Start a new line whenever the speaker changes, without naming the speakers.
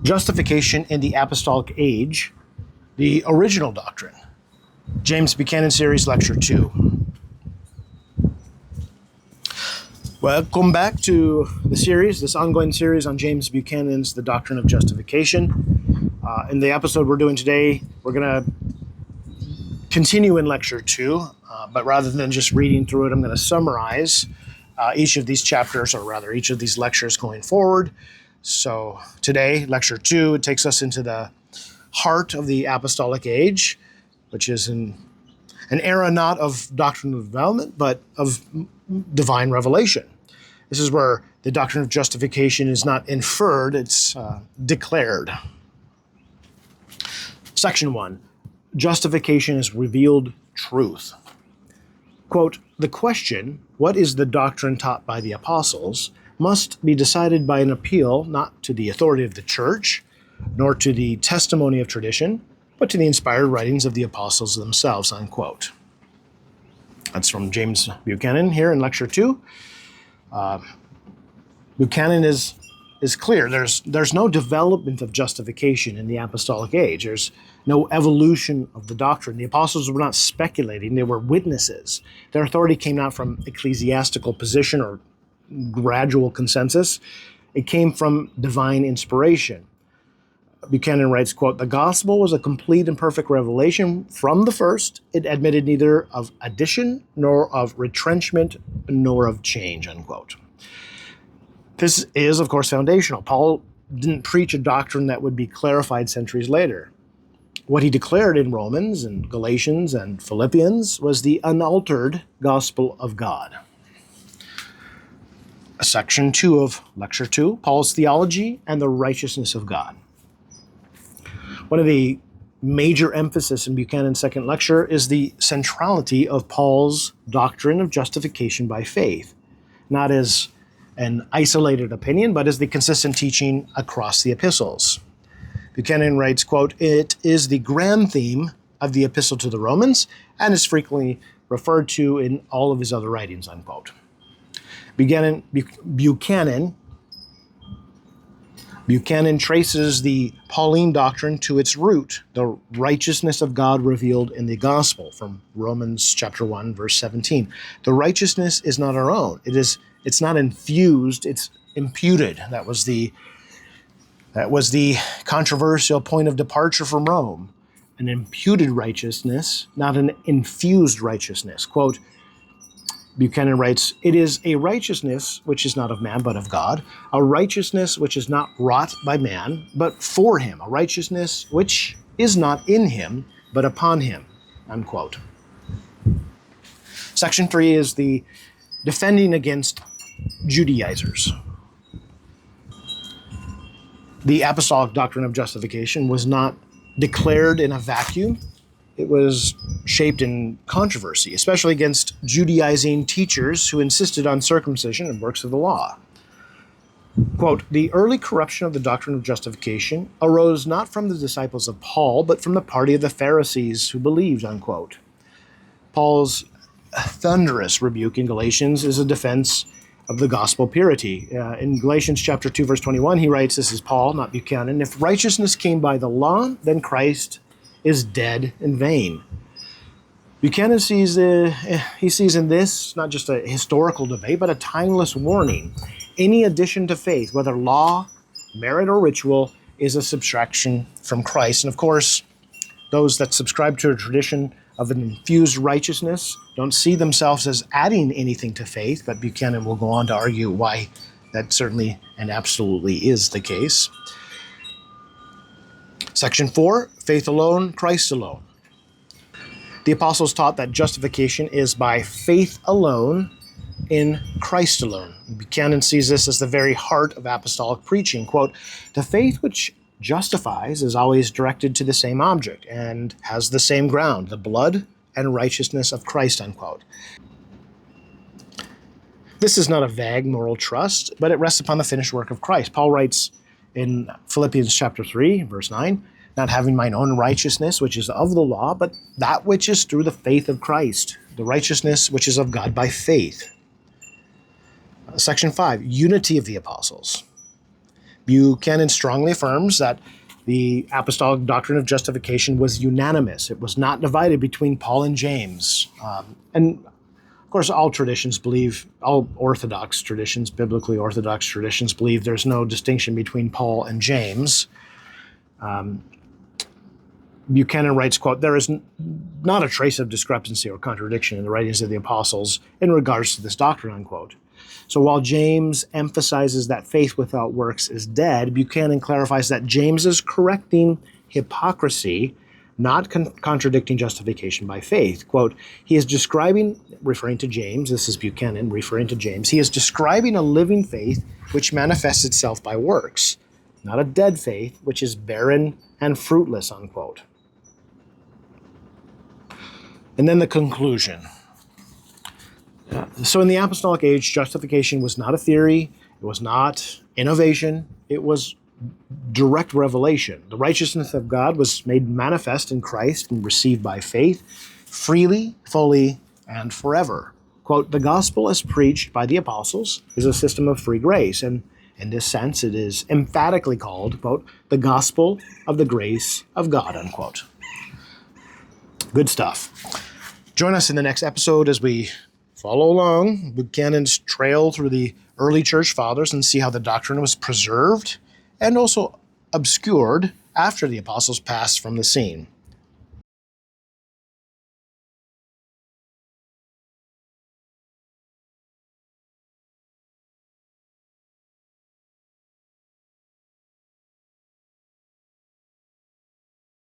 Justification in the Apostolic Age, the original doctrine. James Buchanan Series, Lecture 2. Welcome back to the series, this ongoing series on James Buchanan's The Doctrine of Justification. In the episode we're doing today, we're going to continue in Lecture 2, but rather than just reading through it, I'm going to summarize each of these chapters, or rather each of these lectures going forward. So today, Lecture 2, it takes us into the heart of the Apostolic Age, which is an era not of doctrinal development, but of divine revelation. This is where the doctrine of justification is not inferred, it's declared. Section 1, justification is revealed truth. Quote, the question, what is the doctrine taught by the apostles, must be decided by an appeal not to the authority of the church, nor to the testimony of tradition, but to the inspired writings of the apostles themselves, unquote. That's from James Buchanan here in Lecture 2. Buchanan is clear. There's no development of justification in the Apostolic Age. There's no evolution of the doctrine. The apostles were not speculating. They were witnesses. Their authority came not from ecclesiastical position or gradual consensus. It came from divine inspiration. Buchanan writes, quote, the gospel was a complete and perfect revelation from the first. It admitted neither of addition, nor of retrenchment, nor of change, unquote. This is, of course, foundational. Paul didn't preach a doctrine that would be clarified centuries later. What he declared in Romans and Galatians and Philippians was the unaltered gospel of God. Section 2 of Lecture 2, Paul's theology and the righteousness of God. One of the major emphasis in Buchanan's second lecture is the centrality of Paul's doctrine of justification by faith, not as an isolated opinion, but as the consistent teaching across the epistles. Buchanan writes, quote, it is the grand theme of the epistle to the Romans and is frequently referred to in all of his other writings, unquote. Buchanan traces the Pauline doctrine to its root, the righteousness of God revealed in the gospel, from Romans chapter 1, verse 17. The righteousness is not our own. It's not infused, it's imputed. That was the controversial point of departure from Rome. An imputed righteousness, not an infused righteousness. Quote, Buchanan writes, it is a righteousness which is not of man, but of God, a righteousness which is not wrought by man, but for him, a righteousness which is not in him, but upon him, unquote. Section 3 is the defending against Judaizers. The apostolic doctrine of justification was not declared in a vacuum. It was shaped in controversy, especially against Judaizing teachers who insisted on circumcision and works of the law. Quote, the early corruption of the doctrine of justification arose not from the disciples of Paul, but from the party of the Pharisees who believed, unquote. Paul's thunderous rebuke in Galatians is a defense of the gospel purity. In Galatians chapter 2, verse 21, he writes, this is Paul, not Buchanan, if righteousness came by the law, then Christ is dead in vain. Buchanan sees in this not just a historical debate, but a timeless warning. Any addition to faith, whether law, merit, or ritual, is a subtraction from Christ. And of course, those that subscribe to a tradition of an infused righteousness don't see themselves as adding anything to faith, but Buchanan will go on to argue why that certainly and absolutely is the case. Section 4, faith alone, Christ alone. The apostles taught that justification is by faith alone in Christ alone. Buchanan sees this as the very heart of apostolic preaching. Quote, the faith which justifies is always directed to the same object and has the same ground, the blood and righteousness of Christ, unquote. This is not a vague moral trust, but it rests upon the finished work of Christ. Paul writes in Philippians chapter 3, verse 9, not having mine own righteousness, which is of the law, but that which is through the faith of Christ, the righteousness which is of God by faith. Section 5, unity of the apostles. Buchanan strongly affirms that the apostolic doctrine of justification was unanimous. It was not divided between Paul and James. And of course, all Orthodox traditions, biblically Orthodox traditions, believe there's no distinction between Paul and James. Buchanan writes, quote, "There is not a trace of discrepancy or contradiction in the writings of the apostles in regards to this doctrine," unquote. So while James emphasizes that faith without works is dead, Buchanan clarifies that James is correcting hypocrisy, not contradicting justification by faith. Quote, he is describing, referring to James, this is Buchanan referring to James, he is describing a living faith which manifests itself by works, not a dead faith which is barren and fruitless, unquote. And then the conclusion. So in the Apostolic Age, justification was not a theory, it was not innovation, it was direct revelation. The righteousness of God was made manifest in Christ and received by faith, freely, fully, and forever. Quote, the gospel as preached by the apostles is a system of free grace, and in this sense it is emphatically called, quote, the gospel of the grace of God, unquote. Good stuff. Join us in the next episode as we follow along Buchanan's trail through the early church fathers and see how the doctrine was preserved and also obscured after the apostles passed from the scene.